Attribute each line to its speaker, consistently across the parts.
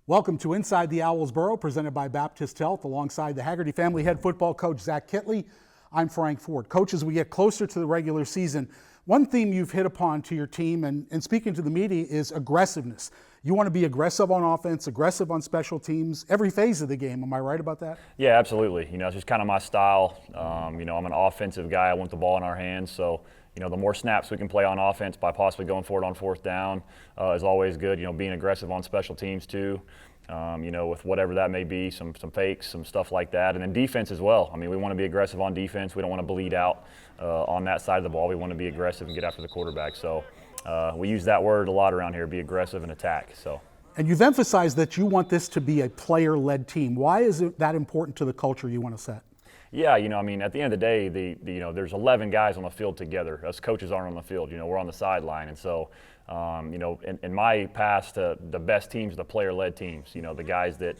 Speaker 1: Welcome to Inside the Owls Burrow, presented by Baptist Health, alongside the Haggerty family head football coach Zach Kitley. I'm Frank Ford. Coach, as we get closer to the regular season, one theme you've hit upon to your team and speaking to the media is aggressiveness. You want to be aggressive on offense, aggressive on special teams, every phase of the game. Am I right about that?
Speaker 2: Yeah, absolutely. It's just kind of my style. I'm an offensive guy. I want the ball in our hands, so the more snaps we can play on offense by possibly going for it on fourth down is always good. Being aggressive on special teams too, with whatever that may be, some fakes, some stuff like that. And then defense as well. We want to be aggressive on defense. We don't want to bleed out on that side of the ball. We want to be aggressive and get after the quarterback. So we use that word a lot around here, be aggressive and attack.
Speaker 1: And you've emphasized that you want this to be a player-led team. Why is it that important to the culture you want to set?
Speaker 2: Yeah, at the end of the day, there's 11 guys on the field together. Us coaches aren't on the field. We're on the sideline, and so, in my past, the best teams are the player-led teams. The guys that,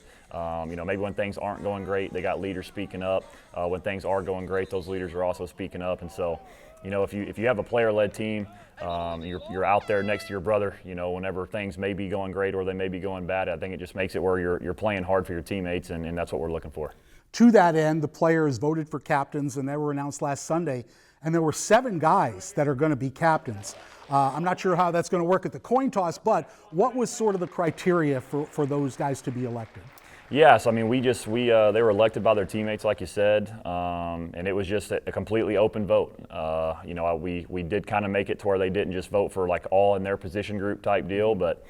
Speaker 2: maybe when things aren't going great, they got leaders speaking up. When things are going great, those leaders are also speaking up. And so, if you have a player-led team, you're out there next to your brother. Whenever things may be going great or they may be going bad, I think it just makes it where you're playing hard for your teammates, and that's what we're looking for.
Speaker 1: To that end, the players voted for captains, and they were announced last Sunday, and there were 7 guys that are going to be captains. I'm not sure how that's going to work at the coin toss, but what was sort of the criteria for those guys to be elected?
Speaker 2: Yes, they were elected by their teammates, like you said, and it was just a completely open vote. We did kind of make it to where they didn't just vote for like all in their position group type deal, but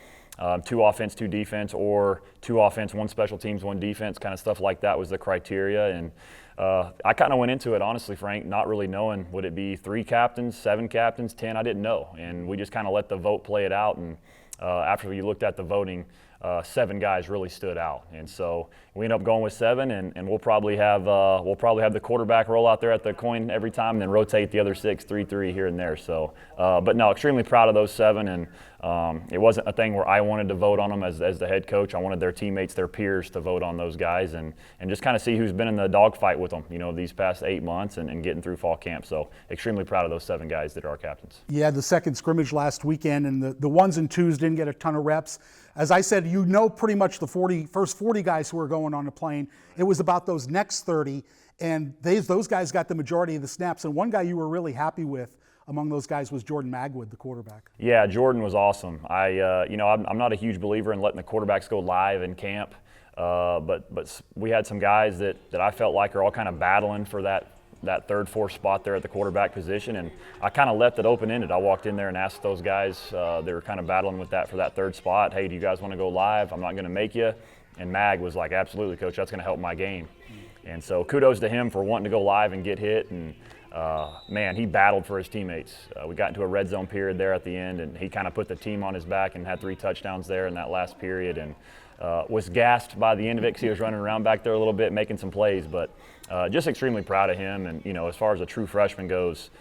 Speaker 2: 2 offense, 2 defense, or 2 offense, 1 special teams, 1 defense, kind of stuff like that was the criteria. And I kind of went into it, honestly, Frank, not really knowing, would it be 3 captains, 7 captains, 10? I didn't know. And we just kind of let the vote play it out. And after we looked at the voting, 7 guys really stood out, and so we ended up going with 7, and we'll probably have the quarterback roll out there at the coin every time, and then rotate the other 6, 3-3 here and there. So, but no, extremely proud of those 7, and it wasn't a thing where I wanted to vote on them as the head coach. I wanted their teammates, their peers, to vote on those guys, and just kind of see who's been in the dogfight with them, these past 8 months and getting through fall camp. So, extremely proud of those 7 guys that are our captains.
Speaker 1: You had the second scrimmage last weekend, and the 1s and 2s didn't get a ton of reps. As I said, pretty much the first 40 guys who were going on the plane. It was about those next 30, and those guys got the majority of the snaps. And one guy you were really happy with among those guys was Jordan Magwood, the quarterback.
Speaker 2: Yeah, Jordan was awesome. I'm not a huge believer in letting the quarterbacks go live in camp, but we had some guys that I felt like are all kind of battling for that 3rd, 4th spot there at the quarterback position, and I kind of left it open-ended. I walked in there and asked those guys, they were kind of battling with that for that 3rd spot, hey, do you guys want to go live? I'm not going to make you. And Mag was like, absolutely, Coach, that's going to help my game. And so kudos to him for wanting to go live and get hit, and man, he battled for his teammates. We got into a red zone period there at the end, and he kind of put the team on his back and had 3 touchdowns there in that last period, and was gassed by the end of it because he was running around back there a little bit, making some plays. But just extremely proud of him. And, as far as a true freshman goes,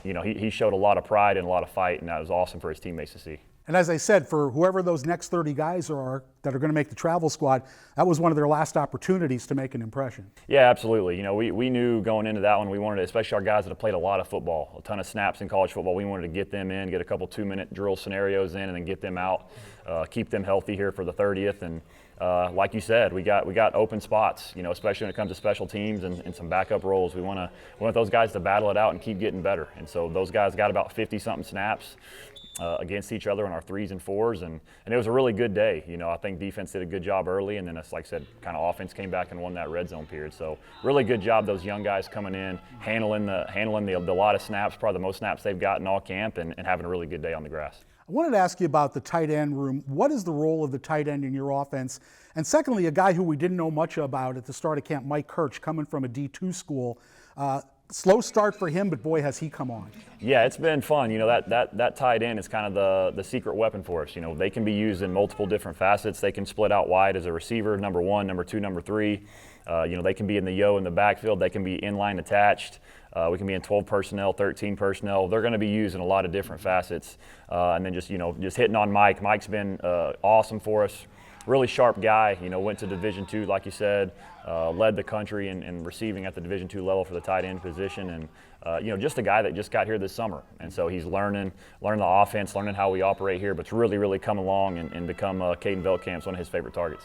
Speaker 2: he showed a lot of pride and a lot of fight, and that was awesome for his teammates to see.
Speaker 1: And as I said, for whoever those next 30 guys are that are going to make the travel squad, that was one of their last opportunities to make an impression.
Speaker 2: Yeah, absolutely. We knew going into that one, we wanted, especially our guys that have played a lot of football, a ton of snaps in college football, we wanted to get them in, get a couple 2-minute drill scenarios in, and then get them out, keep them healthy here for the 30th. And like you said, we got open spots, especially when it comes to special teams and some backup roles. We want those guys to battle it out and keep getting better. And so those guys got about 50-something snaps against each other on our 3s and 4s, and it was a really good day. I think defense did a good job early, and then, like I said, kind of offense came back and won that red zone period. So really good job, those young guys coming in, handling the lot of snaps, probably the most snaps they've gotten all camp, and having a really good day on the grass.
Speaker 1: I wanted to ask you about the tight end room. What is the role of the tight end in your offense? And secondly, a guy who we didn't know much about at the start of camp, Mike Kirch, coming from a D2 school. Slow start for him, but boy, has he come on.
Speaker 2: Yeah, it's been fun. That tight end is kind of the secret weapon for us. They can be used in multiple different facets. They can split out wide as a receiver, number 1, number 2, number 3. They can be in the in the backfield. They can be inline attached. We can be in 12 personnel, 13 personnel. They're going to be used in a lot of different facets. And then just hitting on Mike. Mike's been awesome for us. really sharp guy. You know, went to Division II, like you said, led the country in receiving at the Division II level for the tight end position, and you know, just a guy that just got here this summer. And so he's learning the offense, learning how we operate here, but it's really come along and become Caden Veldkamp's one of his favorite targets.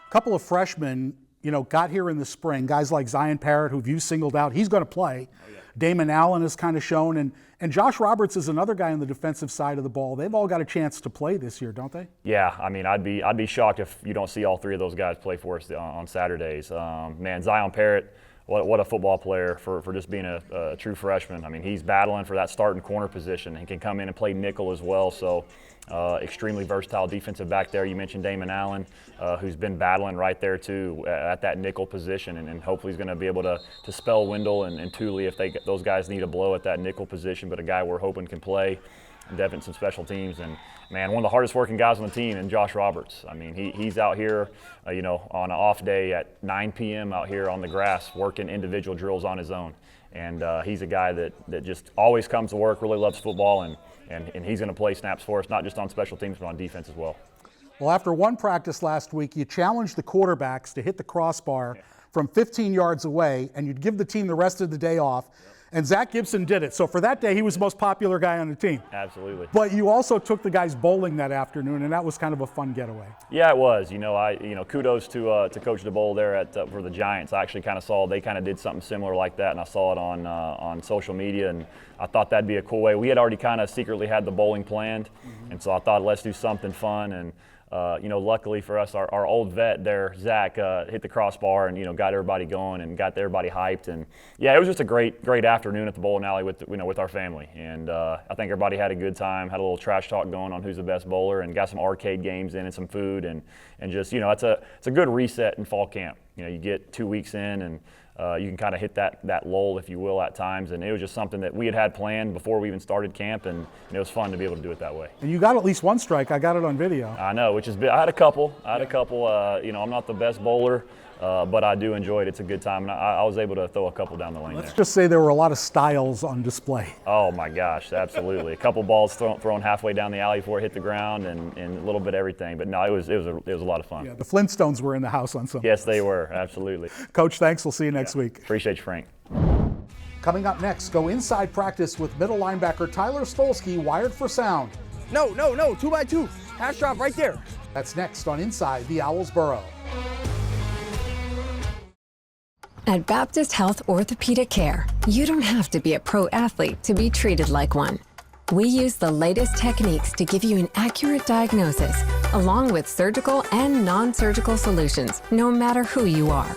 Speaker 1: A couple of freshmen, you know, got here in the spring. Guys like Zion Parrott, who you singled out, he's going to play. Oh, yeah. Damon Allen has kind of shown, and Josh Roberts is another guy on the defensive side of the ball. They've all got a chance to play this year, don't they? Yeah,
Speaker 2: I mean, I'd be shocked if you don't see all three of those guys play for us on Saturdays. Man, Zion Parrott, what a football player for just being a true freshman. I mean, he's battling for that starting corner position. He can come in and play nickel as well. So. Extremely versatile defensive back there. You mentioned Damon Allen, who's been battling right there too at that nickel position, and hopefully he's going to be able to spell Wendell and Thule if those guys need a blow at that nickel position. But a guy we're hoping can play, definitely some special teams, and man, one of the hardest working guys on the team, and Josh Roberts. I mean, he's out here, you know, on an off day at 9 p.m. out here on the grass working individual drills on his own. And he's a guy that just always comes to work, really loves football, and he's going to play snaps for us, not just on special teams, but on defense as well.
Speaker 1: Well, after one practice last week, you challenged the quarterbacks to hit the crossbar from 15 yards away, and you'd give the team the rest of the day off. And Zach Gibson did it. So for that day, he was the most popular guy on the team.
Speaker 2: Absolutely.
Speaker 1: But you also took the guys bowling that afternoon, and that was kind of a fun getaway.
Speaker 2: Yeah, it was. You know, kudos to Coach DeBowl there for the Giants. I actually kind of saw they kind of did something similar like that, and I saw it on social media, and I thought that'd be a cool way. We had already kind of secretly had the bowling planned, and so I thought let's do something fun. And you know, luckily for us, our old vet there, Zach, hit the crossbar and, you know, got everybody going and got everybody hyped. And yeah, it was just a great afternoon at the bowling alley with our family. And I think everybody had a good time, had a little trash talk going on who's the best bowler, and got some arcade games in and some food, and just, you know, it's a good reset in fall camp. You know, you get 2 weeks in, and you can kind of hit that lull, if you will, at times. And it was just something that we had planned before we even started camp, and it was fun to be able to do it that way.
Speaker 1: And you got at least one strike. I got it on video.
Speaker 2: I know, which is big. I had a couple. You know, I'm not the best bowler, but I do enjoy it. It's a good time. And I was able to throw a couple down the lane.
Speaker 1: Let's just say there were a lot of styles on display.
Speaker 2: Oh, my gosh, absolutely. A couple balls thrown halfway down the alley before it hit the ground, and a little bit of everything. But no, it was a lot of fun.
Speaker 1: Yeah, the Flintstones were in the house on Sunday.
Speaker 2: Yes, they were, absolutely.
Speaker 1: Coach, thanks. We'll see you next week.
Speaker 2: Appreciate you, Frank.
Speaker 1: Coming up next, go inside practice with middle linebacker Tyler Stolsky, wired for sound.
Speaker 3: No, 2x2. Hash drop right there.
Speaker 1: That's next on Inside the Owls Burrow.
Speaker 4: At Baptist Health Orthopedic Care, you don't have to be a pro athlete to be treated like one. We use the latest techniques to give you an accurate diagnosis, along with surgical and non-surgical solutions, no matter who you are.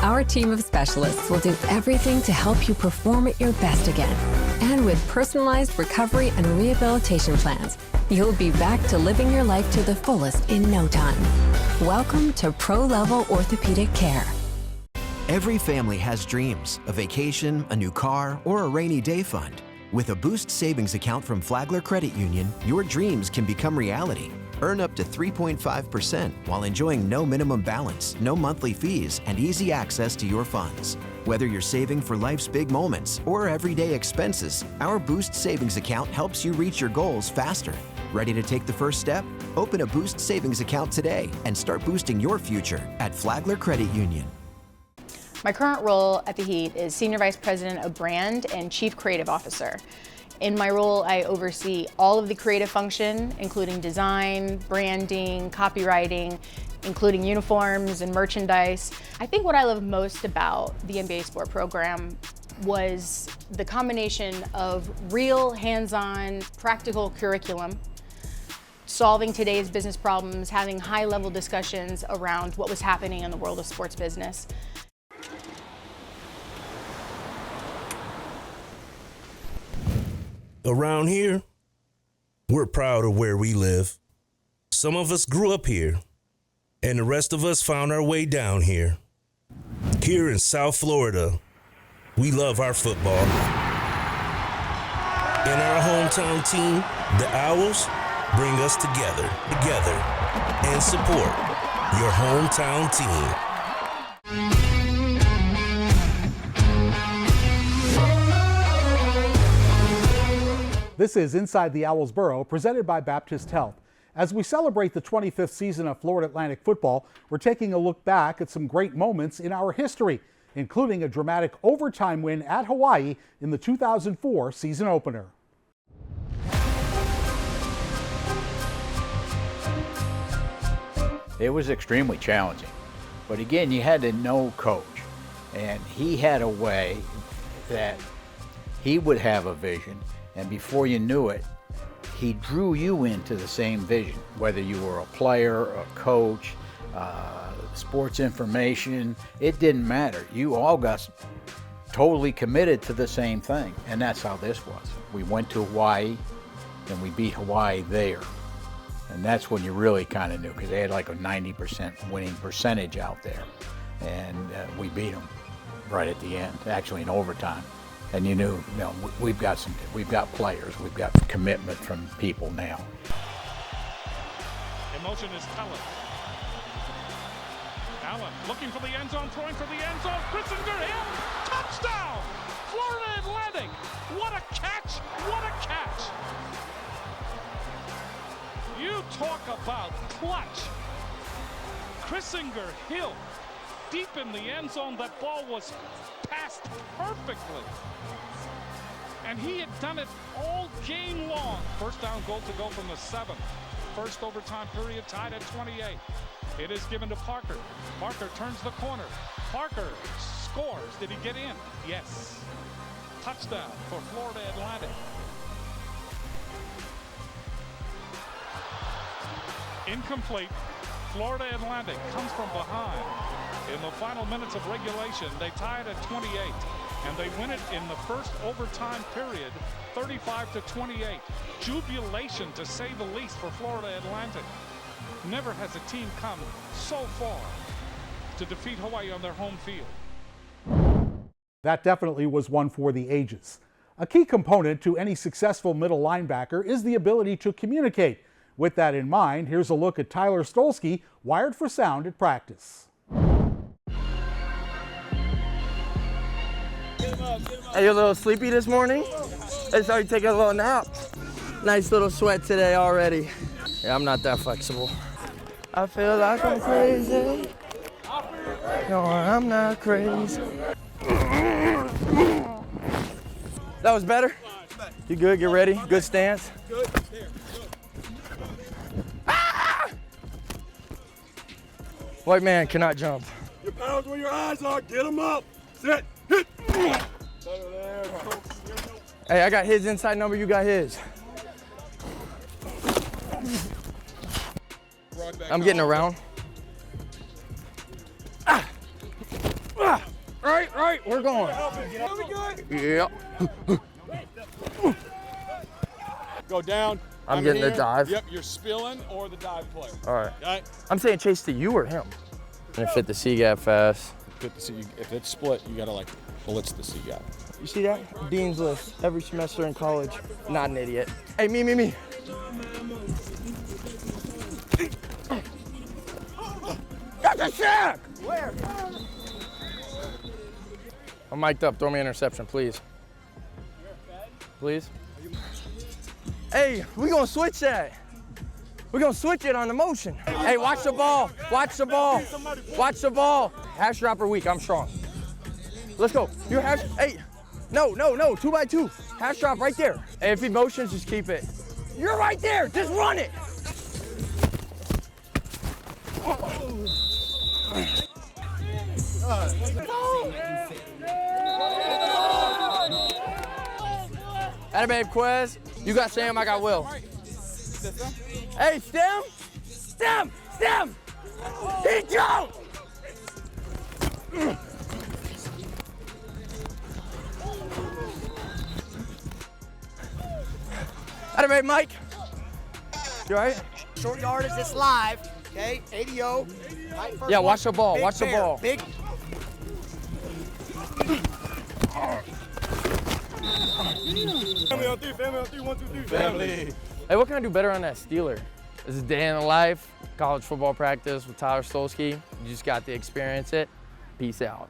Speaker 4: Our team of specialists will do everything to help you perform at your best again. And with personalized recovery and rehabilitation plans, you'll be back to living your life to the fullest in no time. Welcome to Pro Level Orthopedic Care.
Speaker 5: Every family has dreams, a vacation, a new car, or a rainy day fund. With a Boost Savings account from Flagler Credit Union, your dreams can become reality. Earn up to 3.5% while enjoying no minimum balance, no monthly fees, and easy access to your funds. Whether you're saving for life's big moments or everyday expenses, our Boost Savings account helps you reach your goals faster. Ready to take the first step? Open a Boost Savings account today and start boosting your future at Flagler Credit Union.
Speaker 6: My current role at the Heat is Senior Vice President of Brand and Chief Creative Officer. In my role, I oversee all of the creative function, including design, branding, copywriting, including uniforms and merchandise. I think what I love most about the MBA Sport program was the combination of real hands-on practical curriculum, solving today's business problems, having high-level discussions around what was happening in the world of sports business.
Speaker 7: Around here, we're proud of where we live. Some of us grew up here, and the rest of us found our way down here. Here in South Florida, we love our football. And our hometown team, the Owls, bring us together, and support your hometown team.
Speaker 1: This is Inside the Owls Burrow, presented by Baptist Health. As we celebrate the 25th season of Florida Atlantic football, we're taking a look back at some great moments in our history, including a dramatic overtime win at Hawaii in the 2004 season opener.
Speaker 8: It was extremely challenging, but again, you had to know coach, and he had a way that he would have a vision, and before you knew it, he drew you into the same vision, whether you were a player, a coach, sports information, it didn't matter. You all got totally committed to the same thing, and that's how this was. We went to Hawaii, and we beat Hawaii there. And that's when you really kind of knew, because they had like a 90% winning percentage out there. And we beat them right at the end, actually in overtime. And you knew, we've got players, we've got commitment from people now.
Speaker 9: In motion is Allen. Allen looking for the end zone, throwing for the end zone. Christinger in, touchdown! Florida Atlantic. What a catch! What a catch! You talk about clutch. Christinger Hill, deep in the end zone. That ball was passed perfectly. And he had done it all game long. First down goal to go from the 7th. First overtime period tied at 28. It is given to Parker. Parker turns the corner. Parker scores. Did he get in? Yes. Touchdown for Florida Atlantic. Incomplete. Florida Atlantic comes from behind. In the final minutes of regulation, they tie it at 28, and they win it in the first overtime period, 35-28. Jubilation, to say the least, for Florida Atlantic. Never has a team come so far to defeat Hawaii on their home field.
Speaker 1: That definitely was one for the ages. A key component to any successful middle linebacker is the ability to communicate. With that in mind, here's a look at Tyler Stolsky, wired for sound at practice.
Speaker 10: Hey, you a little sleepy this morning? I saw you taking a little nap. Nice little sweat today already. Yeah, I'm not that flexible. I feel like I'm crazy. No, I'm not crazy. That was better? You good? Get ready? Good stance? Good. Ah! White man cannot jump.
Speaker 11: Your pounds where your eyes are. Get them up. Sit. Hit.
Speaker 10: Hey, I got his inside number. You got his. I'm getting around. Ah. Ah. Right, we're going. Yep.
Speaker 11: Go down.
Speaker 10: I'm getting the dive.
Speaker 11: Yep, you're spilling or the dive play.
Speaker 10: All right.
Speaker 11: Okay.
Speaker 10: I'm saying chase to you or him. And fit the C gap fast.
Speaker 11: If it's split, you gotta like blitz the C gap.
Speaker 10: You see that? Dean's list every semester in college. Not an idiot. Hey, me. Got the sack! Where? I'm mic'd up. Throw me an interception, please. Please. Hey, we gonna switch that. We're gonna switch it on the motion. Hey, watch the ball. Watch the ball. Watch the ball. Hash dropper weak. I'm strong. Let's go. Your hash. Hey, no. 2x2. Hash drop right there. Hey, if he motions, just keep it. You're right there. Just run it. Atta babe, Quez. You got Sam, I got Will. Hey, Stem! He jumped! Atta babe, Mike. You all right?
Speaker 12: Short yardage, it's live. Okay, ADO.
Speaker 10: Yeah, watch the ball. Watch the ball.
Speaker 12: Big.
Speaker 11: Family on three, 1, 2, 3. Family.
Speaker 10: Hey, what can I do better on that Steeler? This is a day in the life, college football practice with Tyler Stolsky. You just got to experience it. Peace out.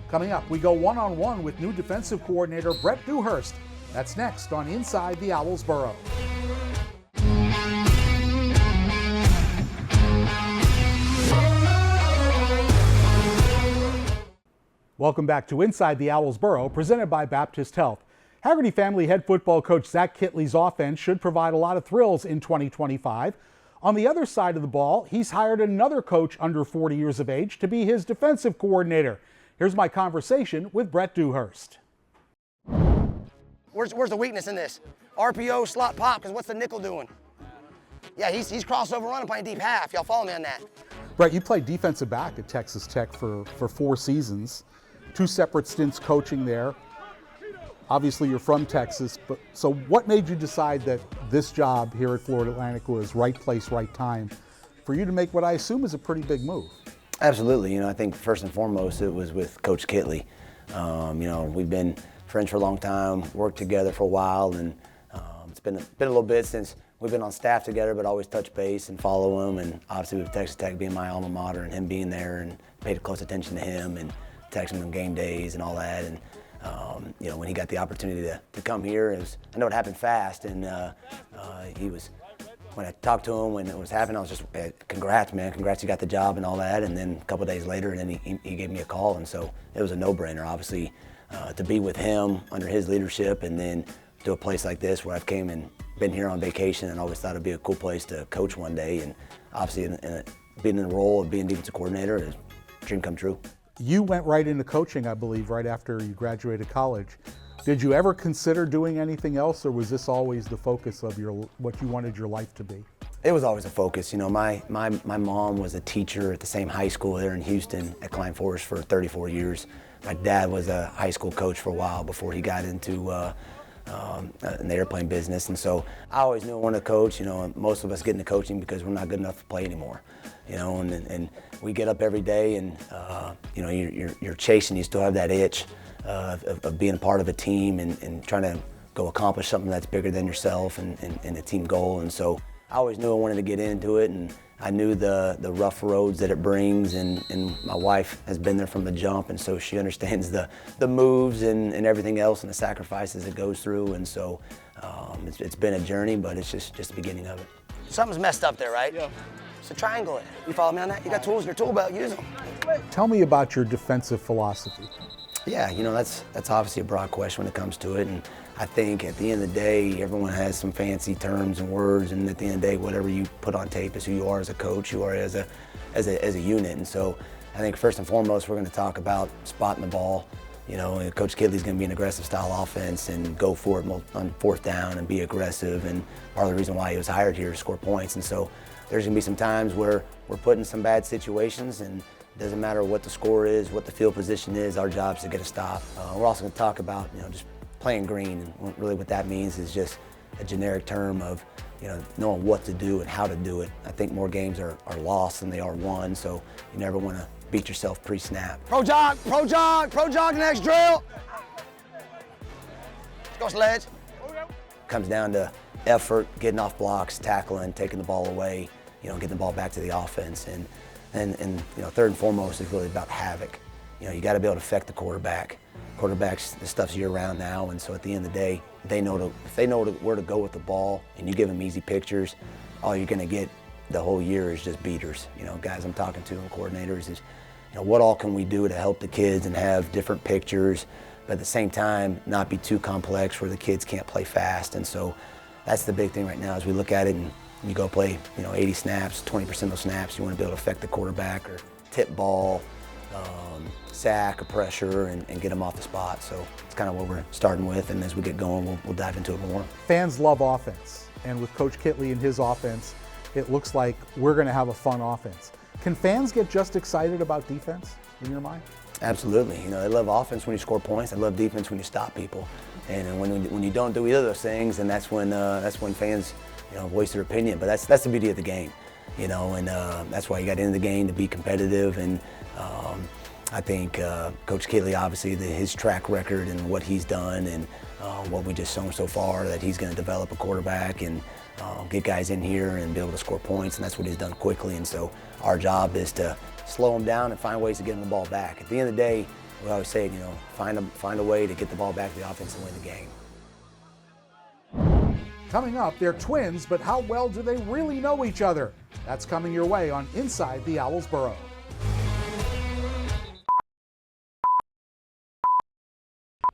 Speaker 1: Coming up, we go one-on-one with new defensive coordinator Brett Dewhurst. That's next on Inside the Owls Burrow. Welcome back to Inside the Owls Burrow, presented by Baptist Health. Haggerty family head football coach Zach Kittley's offense should provide a lot of thrills in 2025. On the other side of the ball, he's hired another coach under 40 years of age to be his defensive coordinator. Here's my conversation with Brett Dewhurst.
Speaker 12: Where's the weakness in this? RPO, slot pop, because what's the nickel doing? Yeah, he's crossover running, playing deep half. Y'all follow me on that?
Speaker 1: Brett, you played defensive back at Texas Tech for 4 seasons, 2 separate stints coaching there. Obviously, you're from Texas, but so what made you decide that this job here at Florida Atlantic was right place, right time for you to make what I assume is a pretty big move?
Speaker 13: Absolutely. I think first and foremost it was with Coach Kittley. We've been friends for a long time, worked together for a while, and it's been a little bit since we've been on staff together, but always touch base and follow him. And obviously with Texas Tech being my alma mater and him being there, and paid close attention to him and texting him on game days and all that. And when he got the opportunity to come here, I know it happened fast, and when I talked to him when it was happening, I was just, congrats, man, congrats, you got the job and all that. And then a couple of days later, and then he gave me a call, and so it was a no-brainer, obviously, to be with him under his leadership, and then to a place like this where I've came and been here on vacation and always thought it'd be a cool place to coach one day. And obviously, being in the role of being defensive coordinator is a dream come true.
Speaker 1: You went right into coaching, I believe, right after you graduated college. Did you ever consider doing anything else, or was this always the focus of what you wanted your life to be?
Speaker 13: It was always a focus. My mom was a teacher at the same high school there in Houston at Klein Forest for 34 years. My dad was a high school coach for a while before he got into in the airplane business, and so I always knew I wanted to coach. Most of us get into coaching because we're not good enough to play anymore. And we get up every day, and you're chasing. You still have that itch of being a part of a team and trying to go accomplish something that's bigger than yourself and a team goal. And so I always knew I wanted to get into it, and I knew the rough roads that it brings, and my wife has been there from the jump, and so she understands the moves and everything else and the sacrifices it goes through. And so it's been a journey, but it's just the beginning of it.
Speaker 12: Something's messed up there, right? Yeah. So triangle it. You follow me on that? You got tools in your tool belt, use them.
Speaker 1: Tell me about your defensive philosophy.
Speaker 13: Yeah, that's obviously a broad question when it comes to it, and I think at the end of the day, everyone has some fancy terms and words, and at the end of the day, whatever you put on tape is who you are as a coach, you are as a unit. And so I think first and foremost, we're going to talk about spotting the ball. Coach Kittley's going to be an aggressive style offense and go for it on 4th down and be aggressive, and part of the reason why he was hired here is to score points. And so there's going to be some times where we're put in some bad situations, and it doesn't matter what the score is, what the field position is, our job is to get a stop. We're also going to talk about just playing green, and really what that means is just a generic term of knowing what to do and how to do it. I think more games are lost than they are won, so you never want to beat yourself pre-snap.
Speaker 12: Pro jog, next drill. Let's go sledge.
Speaker 13: Comes down to effort, getting off blocks, tackling, taking the ball away, getting the ball back to the offense. And third and foremost is really about havoc. You got to be able to affect the quarterback. Quarterbacks, this stuff's year-round now, and so at the end of the day, if they know where to go with the ball, and you give them easy pictures, all you're going to get the whole year is just beaters. Guys I'm talking to and coordinators is, what all can we do to help the kids and have different pictures, but at the same time, not be too complex where the kids can't play fast. And so that's the big thing right now as we look at it, and you go play 80 snaps, 20% of those snaps, you want to be able to affect the quarterback or tip ball, sack or pressure, and get them off the spot. So it's kind of what we're starting with, and as we get going, we'll dive into it more.
Speaker 1: Fans love offense, and with Coach Kittley and his offense, it looks like we're going to have a fun offense. Can fans get just excited about defense in your mind?
Speaker 13: Absolutely. They love offense when you score points. They love defense when you stop people. And when you don't do either of those things, then that's when fans voice their opinion. But that's the beauty of the game, and that's why you got into the game, to be competitive. And I think Coach Kittley, obviously, his track record and what he's done and what we just shown so far, that he's going to develop a quarterback and get guys in here and be able to score points, and that's what he's done quickly. And so our job is to slow him down and find ways to get him the ball back. At the end of the day, we always say, find a way to get the ball back to the offense and win the game.
Speaker 1: Coming up, they're twins, but how well do they really know each other? That's coming your way on Inside the Owls Burrow.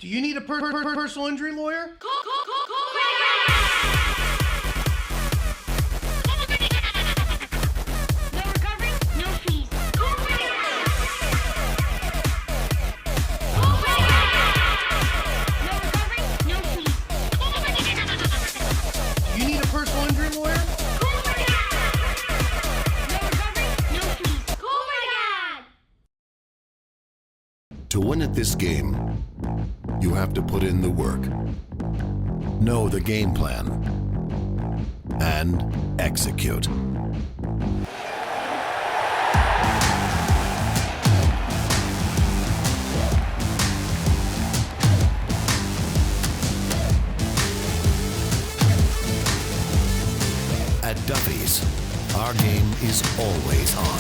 Speaker 14: Do you need a personal injury lawyer? You need a personal injury lawyer?
Speaker 15: To win at this game, you have to put in the work, know the game plan, and execute. At Duffy's, our game is always on.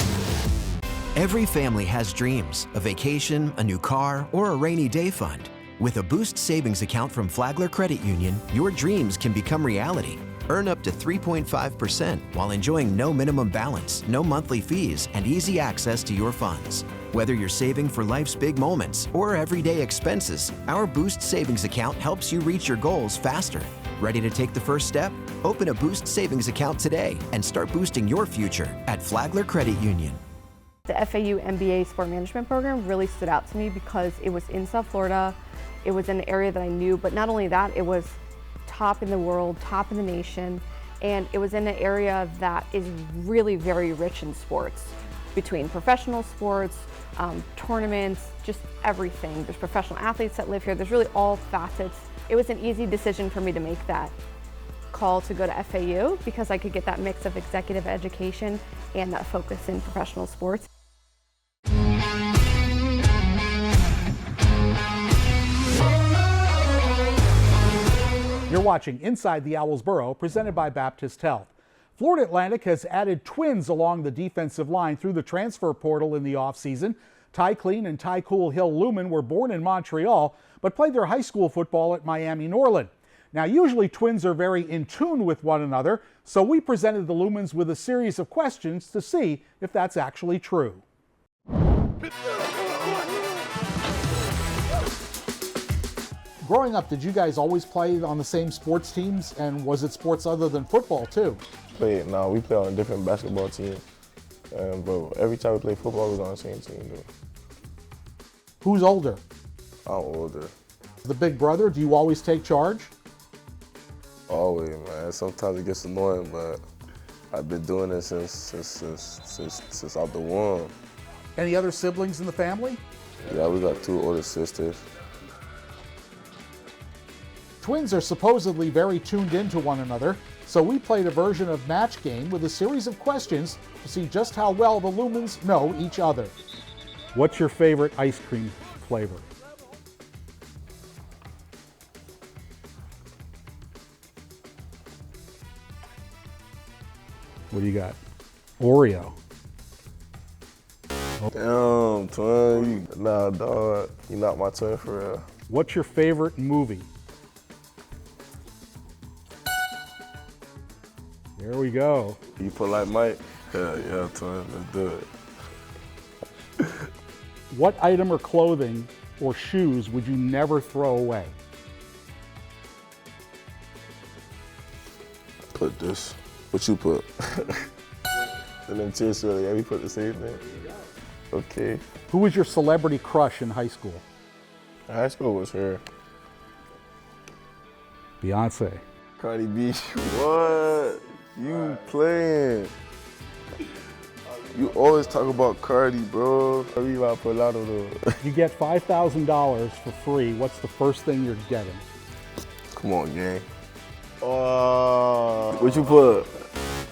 Speaker 5: Every family has dreams, a vacation, a new car, or a rainy day fund. With a Boost savings account from Flagler Credit Union, your dreams can become reality. Earn up to 3.5% while enjoying no minimum balance, no monthly fees, and easy access to your funds. Whether you're saving for life's big moments or everyday expenses, our Boost savings account helps you reach your goals faster. Ready to take the first step? Open a Boost savings account today and start boosting your future at Flagler Credit Union.
Speaker 16: The FAU MBA Sport Management Program really stood out to me because it was in South Florida. It was in an area that I knew, but not only that, it was top in the world, top in the nation, and it was in an area that is really very rich in sports, between professional sports, tournaments, just everything. There's professional athletes that live here. There's really all facets. It was an easy decision for me to make that call to go to FAU because I could get that mix of executive education and that focus in professional sports.
Speaker 1: You're watching Inside the Owls Burrow, presented by Baptist Health. Florida Atlantic has added twins along the defensive line through the transfer portal in the offseason. Ty Clean and Ty Cool Hill Lumen were born in Montreal, but played their high school football at Miami Norland. Now, usually twins are very in tune with one another, so we presented the Lumens with a series of questions to see if that's actually true. Growing up, did you guys always play on the same sports teams, and was it sports other than football too?
Speaker 17: We play on a different basketball team, but every time we play football, we was on the same team. Though.
Speaker 1: Who's older?
Speaker 17: I'm older.
Speaker 1: The big brother, do you always take charge?
Speaker 17: Always, man. Sometimes it gets annoying, but I've been doing this since out the womb.
Speaker 1: Any other siblings in the family?
Speaker 17: Yeah, we got 2 older sisters.
Speaker 1: Twins are supposedly very tuned into one another, so we played a version of Match Game with a series of questions to see just how well the Lumens know each other. What's your favorite ice cream flavor? What do you got? Oreo.
Speaker 17: Damn, twin. Nah, dog. You not my twin for real.
Speaker 1: What's your favorite movie? There we go.
Speaker 17: You put like Mike? Hell yeah, twin. Let's do it.
Speaker 1: What item or clothing or shoes would you never throw away?
Speaker 17: Put this. What you put? And then cheers, really. Yeah, we put the same thing. Okay.
Speaker 1: Who was your celebrity crush in high school?
Speaker 17: High school was her.
Speaker 1: Beyonce.
Speaker 17: Cardi B. What? You playing? You always talk about Cardi, bro. We about to put a lot of those.
Speaker 1: You get $5,000 for free. What's the first thing you're getting?
Speaker 17: Come on, gang. What you put?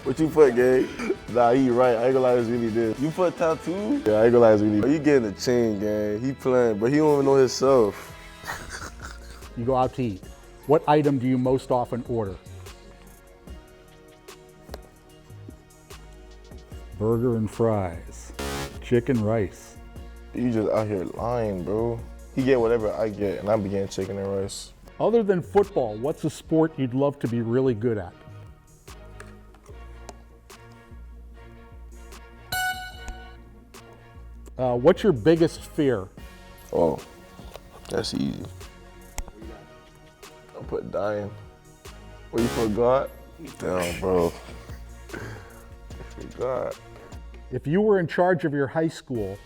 Speaker 17: What you put, gang? Nah, he right. I ain't gonna lie, it's really this. You put tattoo? Yeah, I ain't gonna lie, it's really. You getting a chain, gang. He playing, but he don't even know himself.
Speaker 1: You go out to eat. What item do you most often order? Burger and fries. Chicken rice.
Speaker 17: You just out here lying, bro. He get whatever I get, and I be getting chicken and rice.
Speaker 1: Other than football, what's a sport you'd love to be really good at? What's your biggest fear?
Speaker 17: Oh, that's easy. put dying. What you put God? Damn, bro. God.
Speaker 1: If you were in charge of your high school,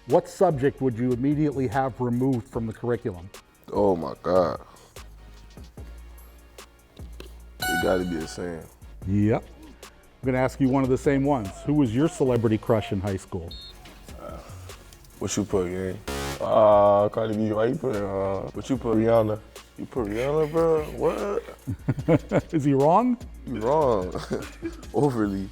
Speaker 1: what subject would you immediately have removed from the curriculum?
Speaker 17: Oh my God. It gotta be the same.
Speaker 1: Yep. I'm gonna ask you one of the same ones. Who was your celebrity crush in high school?
Speaker 17: What you put, gang? Cardi B, why you put what you put, Rihanna? You put Rihanna, bro? What?
Speaker 1: Is he wrong?
Speaker 17: You wrong. Overly.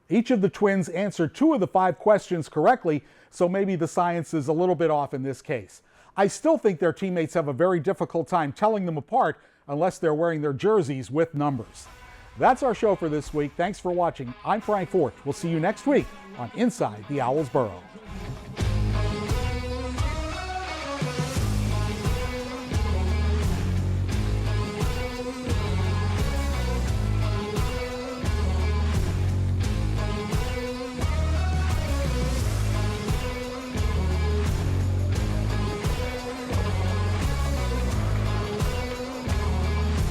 Speaker 1: Each of the twins answered 2 of the 5 questions correctly, so maybe the science is a little bit off in this case. I still think their teammates have a very difficult time telling them apart unless they're wearing their jerseys with numbers. That's our show for this week. Thanks for watching. I'm Frank Fort. We'll see you next week on Inside the Owls Burrow.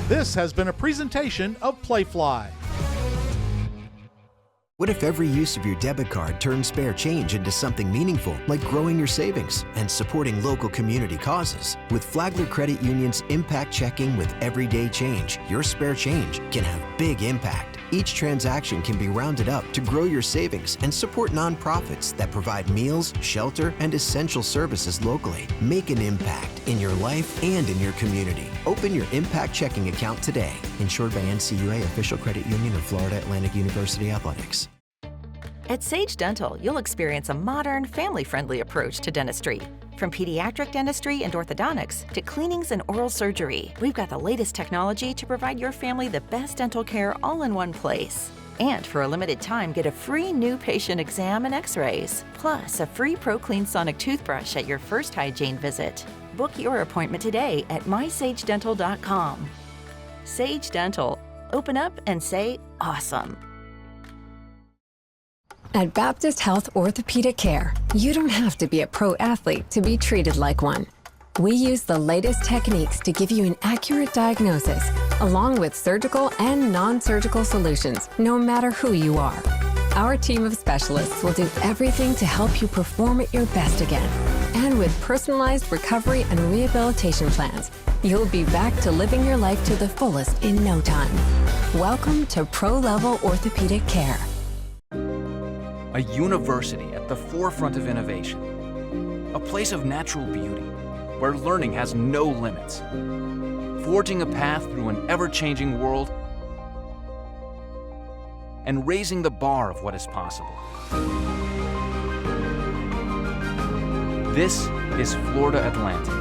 Speaker 18: This has been a presentation of Playfly.
Speaker 5: What if every use of your debit card turns spare change into something meaningful, like growing your savings and supporting local community causes? With Flagler Credit Union's Impact Checking with Everyday Change, your spare change can have big impact. Each transaction can be rounded up to grow your savings and support nonprofits that provide meals, shelter, and essential services locally. Make an impact in your life and in your community. Open your Impact Checking account today. Insured by NCUA, official credit union of Florida Atlantic University Athletics.
Speaker 19: At Sage Dental, you'll experience a modern, family-friendly approach to dentistry. From pediatric dentistry and orthodontics to cleanings and oral surgery, we've got the latest technology to provide your family the best dental care all in one place. And for a limited time, get a free new patient exam and x-rays, plus a free ProClean Sonic toothbrush at your first hygiene visit. Book your appointment today at mysagedental.com. Sage Dental. Open up and say awesome.
Speaker 4: At Baptist Health Orthopedic Care, you don't have to be a pro athlete to be treated like one. We use the latest techniques to give you an accurate diagnosis, along with surgical and non-surgical solutions, no matter who you are. Our team of specialists will do everything to help you perform at your best again. And with personalized recovery and rehabilitation plans, you'll be back to living your life to the fullest in no time. Welcome to Pro-Level Orthopedic Care.
Speaker 20: A university at the forefront of innovation. A place of natural beauty, where learning has no limits. Forging a path through an ever-changing world and raising the bar of what is possible. This is Florida Atlantic.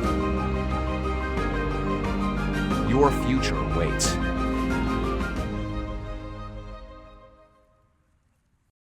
Speaker 20: Your future awaits.